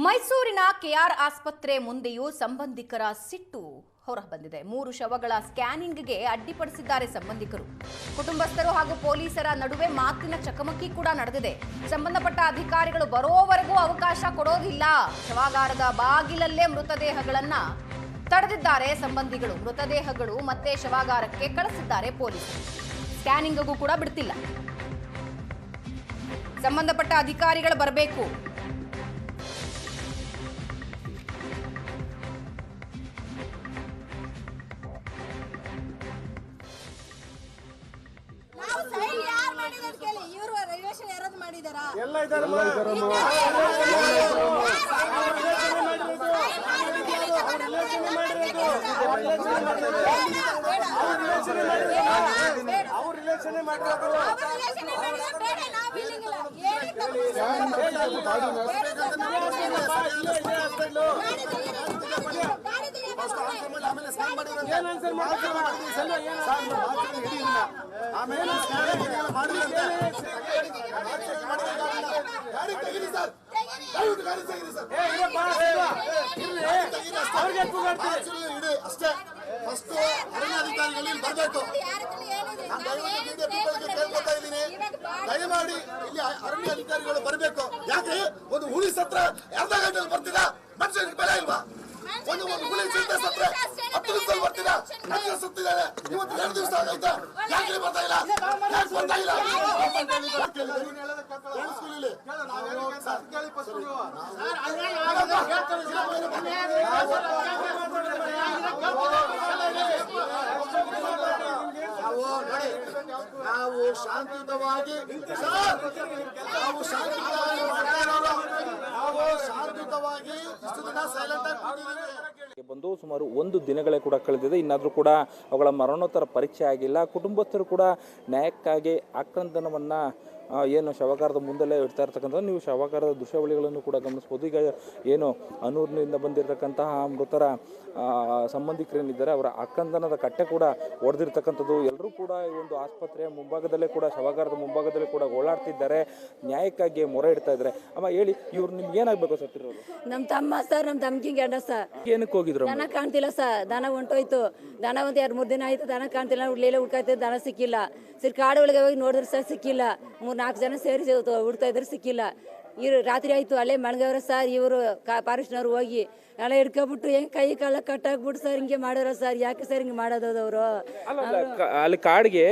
ಮೈಸೂರಿನ ಕೆಆರ್ ಆಸ್ಪತ್ರೆ ಮುಂದೆಯೂ ಸಂಬಂಧಿಕರ ಸಿಟ್ಟು ಹೊರಬಂದಿದೆ. 3 ಶವಗಳ ಸ್ಕ್ಯಾನಿಂಗ್ಗೆ ಅಡ್ಡಿಪಡಿಸಿದ್ದಾರೆ ಸಂಬಂಧಿಕರು. ಕುಟುಂಬಸ್ಥರು ಹಾಗೂ ಪೊಲೀಸರ ನಡುವೆ ಮಾತಿನ ಚಕಮಕಿ ಕೂಡ ನಡೆದಿದೆ. ಸಂಬಂಧಪಟ್ಟ ಅಧಿಕಾರಿಗಳು ಬರೋವರೆಗೂ ಅವಕಾಶ ಕೊಡೋದಿಲ್ಲ. ಶವಾಗಾರದ ಬಾಗಿಲಲ್ಲೇ ಮೃತದೇಹಗಳನ್ನ ತಡೆದಿದ್ದಾರೆ ಸಂಬಂಧಿಗಳು. ಮೃತದೇಹಗಳು ಮತ್ತೆ ಶವಾಗಾರಕ್ಕೆ ಕಳಿಸಿದ್ದಾರೆ ಪೊಲೀಸರು. ಸ್ಕ್ಯಾನಿಂಗ್ಗೂ ಕೂಡ ಬಿಡ್ತಿಲ್ಲ. ಸಂಬಂಧಪಟ್ಟ ಅಧಿಕಾರಿಗಳು ಬರಬೇಕು. ಅಷ್ಟೇ ಫಸ್ಟ್ ಅರಣ್ಯಾಧಿಕಾರಿಗಳು ಬರಬೇಕು. ಕೇಳ್ಕೊತಾ ಇದ್ದೀನಿ, ದಯಮಾಡಿ ಇಲ್ಲಿ ಅರಣ್ಯ ಅಧಿಕಾರಿಗಳು ಬರಬೇಕು. ಯಾಕೆ ಒಂದು ಹುಲಿ ಸತ್ರ ಅರ್ಧ ಗಂಟೆಯಲ್ಲಿ ಬರ್ತೀರಾ? ಮನುಷ್ಯನಿಗೆ ಬೆಲೆ ಇಲ್ವಾ? ಒಂದು ಹುಲಿ ಚಿಂತೆ ಸತ್ರ 10 ದಿವಸದಲ್ಲಿ ಬರ್ತೀರಾ? ಮನುಷ್ಯ ಸತ್ತಿದ್ದಾರೆ, ಇವತ್ತು 2 ದಿವಸ ಆಗೈತೆ. ಯಾಕೆ ಬರ್ತಾ ಇಲ್ಲ? ಯಾಕೆ ಬರ್ತಾ ಇಲ್ಲ? ನಾವು ಶಾಂತಿಯುತವಾಗಿ ಇಷ್ಟು ದಿನ ಸೈಲೆಂಟ್ ಆಗಿ ಬಂದು ಸುಮಾರು 1 ದಿನಗಳೇ ಕೂಡ ಕಳೆದಿದೆ. ಇನ್ನಾದರೂ ಕೂಡ ಅವುಗಳ ಮರಣೋತ್ತರ ಪರೀಕ್ಷೆ ಆಗಿಲ್ಲ. ಕುಟುಂಬಸ್ಥರು ಕೂಡ ನ್ಯಾಯಕ್ಕಾಗಿ ಆಕ್ರಂದನವನ್ನು ಏನು ಶವಗಾರದ ಮುಂದೆಲ್ಲೇ ಇಡ್ತಾ ಇರ್ತಕ್ಕಂಥದ್ದು ನೀವು ಶವಗಾರದ ದೃಶ್ಯಾವಳಿಗಳನ್ನು ಕೂಡ ಗಮನಿಸ್ಬೋದು. ಈಗ ಏನು ಅನೂರಿನಿಂದ ಬಂದಿರತಕ್ಕಂತಹ ಮೃತರ ಸಂಬಂಧಿಕರೇನಿದ್ದಾರೆ ಅವರ ಆಕ್ರಂದನದ ಕಟ್ಟೆ ಕೂಡ ಒಡೆದಿರ್ತಕ್ಕಂಥದ್ದು. ಎಲ್ಲರೂ ಕೂಡ ಈ ಒಂದು ಆಸ್ಪತ್ರೆಯ ಮುಂಭಾಗದಲ್ಲೇ ಕೂಡ ಶವಗಾರದ ಮುಂಭಾಗದಲ್ಲೇ ಕೂಡ ಓಡಾಡ್ತಿದ್ದಾರೆ, ನ್ಯಾಯಕ್ಕಾಗಿ ಮೊರೆ ಇಡ್ತಾ ಇದ್ದಾರೆ. ಅಮ್ಮ ಹೇಳಿ, ಇವ್ರು ನಿಮ್ಗೆ ಏನಾಗಬೇಕು ಸತ್ತಿರೋರು? ನಮ್ಮ ತಮ್ಮ ಸರ್, ನಮ್ಮ ತಮ್ಮಕಿ ಗಂಡ ಸರ್. ಏನಕ್ಕೆ ಹೋಗಿದ್ರು? ದನ ಕಾಣ್ತಿಲ್ಲ ಸರ್, ದನ ಹೊಂಟೋಯ್ತು. ದನ ಒಂದು 2-3 ದಿನ ಆಯ್ತು, ದನ ಕಾಣ್ತಿಲ್ಲ. ಹುಡ್ಲೇಲೆ ಹುಡ್ಕಾಯ್ತು, ದನ ಸಿಕ್ಕಿಲ್ಲ. ಕಾಡು ಒಳಗೆ ಹೋಗಿ ನೋಡಿದ್ರೆ ಸರ್ ಸಿಕ್ಕಿಲ್ಲ. 3-4 ಜನ ಸೇರಿ ಹುಡ್ತಾ ಇದ್ರೆ ಸಿಕ್ಕಿಲ್ಲ. ಇವ್ರು ರಾತ್ರಿ ಆಯ್ತು, ಅಲ್ಲೇ ಮಣಗವ್ರ ಸರ್. ಇವರು ಫಾರೆಸ್ಟ್ನವ್ರು ಹೋಗಿ ಎಲ್ಲ ಹಿಡ್ಕೊಬಿಟ್ಟು ಹೆಂಗ್ ಕೈ ಕಾಲ ಕಟ್ಟಾಕ್ಬಿಟ್ಟು ಸರ್ ಹಿಂಗೆ ಮಾಡೋರ ಸರ್. ಯಾಕೆ ಸರ್ ಹಿಂಗೆ ಮಾಡೋದವ್ರು? ಅಲ್ಲಿ ಕಾಡಿಗೆ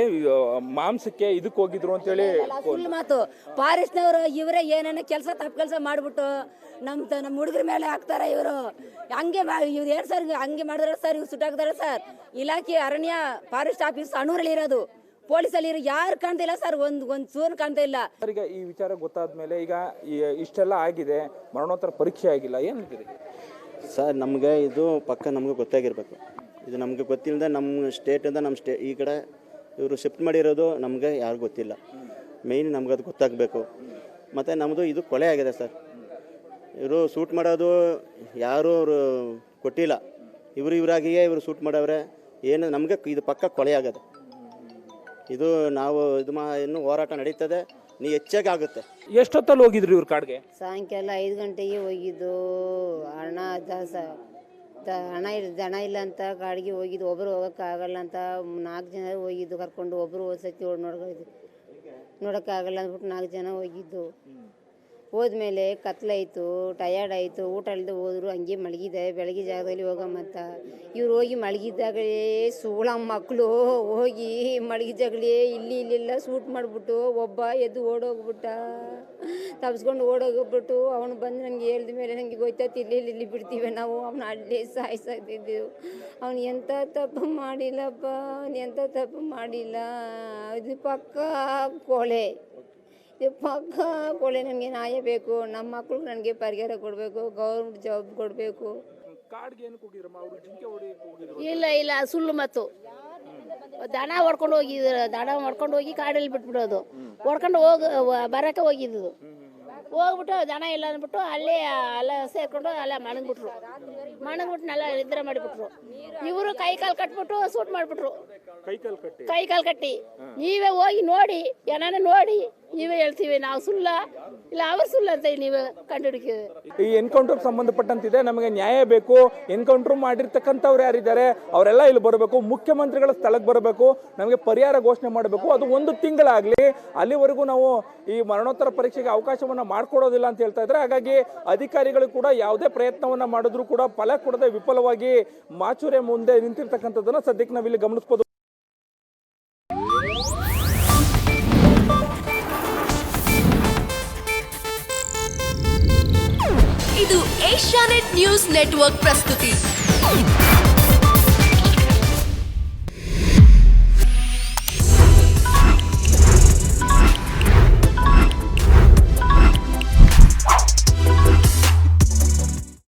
ಮಾಂಸಕ್ಕೆ ಇದಕ್ಕೆ ಹೋಗಿದ್ರು ಅಂತೇಳಿ ಸುಳ್ಳು ಮಾತು. ಫಾರೆಸ್ಟ್ನವರು ಇವರೇ ಏನೇನೋ ತಪ್ಪು ಕೆಲಸ ಮಾಡ್ಬಿಟ್ಟು ನಮ್ಮ ಹುಡುಗರ ಮೇಲೆ ಹಾಕ್ತಾರ ಇವರು. ಹಂಗೆ ಇವ್ರು ಏನು ಸರ್ ಹಂಗೆ ಮಾಡಿದಾರೆ ಸರ್. ಇವ್ರು ಸುಟ್ಟಾಕ್ತಾರೆ ಸರ್. ಇಲಾಖೆ ಅರಣ್ಯ ಫಾರೆಸ್ಟ್ ಆಫೀಸ್ ಅಣೂರಲ್ಲಿ ಇರೋದು. ಪೊಲೀಸಲ್ಲಿ ಯಾರು ಕಾಣ್ತಿಲ್ಲ ಸರ್, ಒಂದು ಚೂರು ಕಾಣ್ತಾ ಇಲ್ಲ. ಈಗ ಈ ವಿಚಾರ ಗೊತ್ತಾದ್ಮೇಲೆ ಈಗ ಇಷ್ಟೆಲ್ಲ ಆಗಿದೆ, ಮರಣೋತ್ತರ ಪರೀಕ್ಷೆ ಆಗಿಲ್ಲ, ಏನಂತೀರಿ ಸರ್? ನಮಗೆ ಇದು ಪಕ್ಕ ನಮಗೆ ಗೊತ್ತಾಗಿರ್ಬೇಕು. ಇದು ನಮಗೆ ಗೊತ್ತಿಲ್ಲದೆ ನಮ್ಮ ಸ್ಟೇಟಿಂದ ಈ ಕಡೆ ಇವರು ಶಿಫ್ಟ್ ಮಾಡಿರೋದು ನಮಗೆ ಯಾರು ಗೊತ್ತಿಲ್ಲ. ಮೇಯ್ನ್ ನಮ್ಗೆ ಅದು ಗೊತ್ತಾಗಬೇಕು. ಮತ್ತು ನಮ್ಮದು ಇದು ಕೊಲೆ ಆಗಿದೆ ಸರ್. ಇವರು ಶೂಟ್ ಮಾಡೋದು ಯಾರೂ ಅವರು ಕೊಟ್ಟಿಲ್ಲ. ಇವರಾಗಿಯೇ ಇವರು ಶೂಟ್ ಮಾಡವ್ರೆ. ಏನು ನಮಗೆ ಇದು ಪಕ್ಕ ಕೊಲೆ ಆಗದೆ. ಇದು ನಾವು ಇನ್ನೂ ಹೋರಾಟ ನಡೀತದೆ, ಹೆಚ್ಚಾಗಿ ಆಗುತ್ತೆ. ಎಷ್ಟೊತ್ತಲ್ಲಿ ಹೋಗಿದ್ರು ಇವ್ರು ಕಾಡಿಗೆ? ಸಾಯಂಕಾಲ 5 ಗಂಟೆಗೆ ಹೋಗಿದ್ದು. ದನ ಇಲ್ಲ ಅಂತ ಕಾಡಿಗೆ ಹೋಗಿದ್ದು. ಒಬ್ಬರು ಹೋಗೋಕ್ಕಾಗಲ್ಲ ಅಂತ 4 ಜನ ಹೋಗಿದ್ದು ಕರ್ಕೊಂಡು. ಒಬ್ಬರು ಸತಿ ನೋಡೋಕ್ಕಾಗಲ್ಲ ಅಂದ್ಬಿಟ್ಟು 4 ಜನ ಹೋಗಿದ್ದು. ಹೋದ್ಮೇಲೆ ಕತ್ಲಾಯಿತು, ಟಯರ್ಡ್ ಆಯಿತು, ಊಟ ಇಲ್ಲದೆ ಹೋದ್ರು. ಹಂಗೆ ಮಲಗಿದೆ. ಬೆಳಗ್ಗೆ ಜಾಗದಲ್ಲಿ ಹೋಗಮ್ಮಂತ ಇವ್ರು ಹೋಗಿ ಮಲಗಿದ್ದಾಗಲೇ ಸೂಳ ಮಕ್ಕಳು ಹೋಗಿ ಮಲಗಿದ್ದಾಗಲೇ ಇಲ್ಲೆಲ್ಲ ಶೂಟ್ ಮಾಡಿಬಿಟ್ಟು ಒಬ್ಬ ಎದ್ದು ಓಡೋಗ್ಬಿಟ್ಟ. ತಪ್ಸ್ಕೊಂಡು ಓಡೋಗ್ಬಿಟ್ಟು ಅವನು ಬಂದು ನನಗೆ ಹೇಳಿದ ಮೇಲೆ ನನಗೆ ಗೊತ್ತಾಯ್ತು, ಇಲ್ಲಿ ಬಿಡ್ತೀವಿ ನಾವು. ಅವನು ಅಲ್ಲೇ ಸಾಯಿಸಾಕ್ತಿದ್ದೆವು. ಅವನು ಎಂಥ ತಪ್ಪು ಮಾಡಿಲ್ಲಪ್ಪ, ಅವನು ಎಂಥ ತಪ್ಪು ಮಾಡಿಲ್ಲ. ಇದು ಪಕ್ಕ ಕೊಲೆ, ಪಕ್ಕ ಕೊಲೆ. ನಮಗೆ ನ್ಯಾಯ ಬೇಕು. ನಮ್ಮ ಮಕ್ಳಿಗೆ ನನಗೆ ಪರಿಹಾರ ಕೊಡಬೇಕು, ಗೌರ್ಮೆಂಟ್ ಜಾಬ್ ಕೊಡಬೇಕು. ಇಲ್ಲ ಸುಳ್ಳು ಮತ್ತು ದನ ಹೊಡ್ಕೊಂಡು ಹೋಗಿ ಕಾಡಲ್ಲಿ ಬಿಟ್ಬಿಡೋದು. ಹೊಡ್ಕೊಂಡು ಬರಕ್ಕೆ ಹೋಗಿದ್ದು. ಹೋಗ್ಬಿಟ್ಟು ದನ ಇಲ್ಲ ಅಂದ್ಬಿಟ್ಟು ಅಲ್ಲೇ ಎಲ್ಲ ಸೇರ್ಕೊಂಡು ಅಲ್ಲ ಮಣಗ್ಬಿಟ್ರು. ಮಣಗ್ಬಿಟ್ಟು ನಿದ್ರೆ ಮಾಡಿಬಿಟ್ರು. ಇವರು ಕೈ ಕಾಲು ಕಟ್ಬಿಟ್ಟು ಸೂಟ್ ಮಾಡಿಬಿಟ್ರು. ಕೈ ಕಾಲು ಕಟ್ಟಿ ನೀವೇ ಹೋಗಿ ನೋಡಿ, ಏನಾನ ನೋಡಿ ನೀವೇ ಹೇಳ್ತೀವಿ, ನಾವು ಸುಳ್ಳ ಇಲ್ಲ ಅವ್ರು ಸುಳ್ಳು ಅಂತ ನೀವೇ ಕಂಡುಹಿಡಿತೀವಿ. ಈ ಎನ್ಕೌಂಟರ್ ಸಂಬಂಧಪಟ್ಟಂತಿದೆ, ನಮಗೆ ನ್ಯಾಯ ಬೇಕು. ಎನ್ಕೌಂಟರ್ ಮಾಡಿರ್ತಕ್ಕಂಥವ್ರು ಯಾರಿದ್ದಾರೆ ಅವರೆಲ್ಲ ಇಲ್ಲಿ ಬರಬೇಕು, ಮುಖ್ಯಮಂತ್ರಿಗಳ ಸ್ಥಳಕ್ಕೆ ಬರಬೇಕು, ನಮಗೆ ಪರಿಹಾರ ಘೋಷಣೆ ಮಾಡಬೇಕು. ಅದು 1 ತಿಂಗಳಾಗಲಿ, ಅಲ್ಲಿವರೆಗೂ ನಾವು ಈ ಮರಣೋತ್ತರ ಪರೀಕ್ಷೆಗೆ ಅವಕಾಶವನ್ನು ಮಾಡಿಕೊಡೋದಿಲ್ಲ ಅಂತ ಹೇಳ್ತಾ ಇದ್ದಾರೆ. ಹಾಗಾಗಿ ಅಧಿಕಾರಿಗಳು ಕೂಡ ಯಾವುದೇ ಪ್ರಯತ್ನವನ್ನ ಮಾಡಿದ್ರು ಕೂಡ ಫಲ ಕೊಡದೆ ವಿಫಲವಾಗಿ ಮಾಚೂರೆ ಮುಂದೆ ನಿಂತಿರ್ತಕ್ಕಂಥದ್ದನ್ನ ಸದ್ಯಕ್ಕೆ ನಾವಿಲ್ಲಿ ಗಮನಿಸಬಹುದು. ಇದು ಏಷ್ಯಾನೆಟ್ ನ್ಯೂಸ್ ನೆಟ್ವರ್ಕ್ ಪ್ರಸ್ತುತಿ.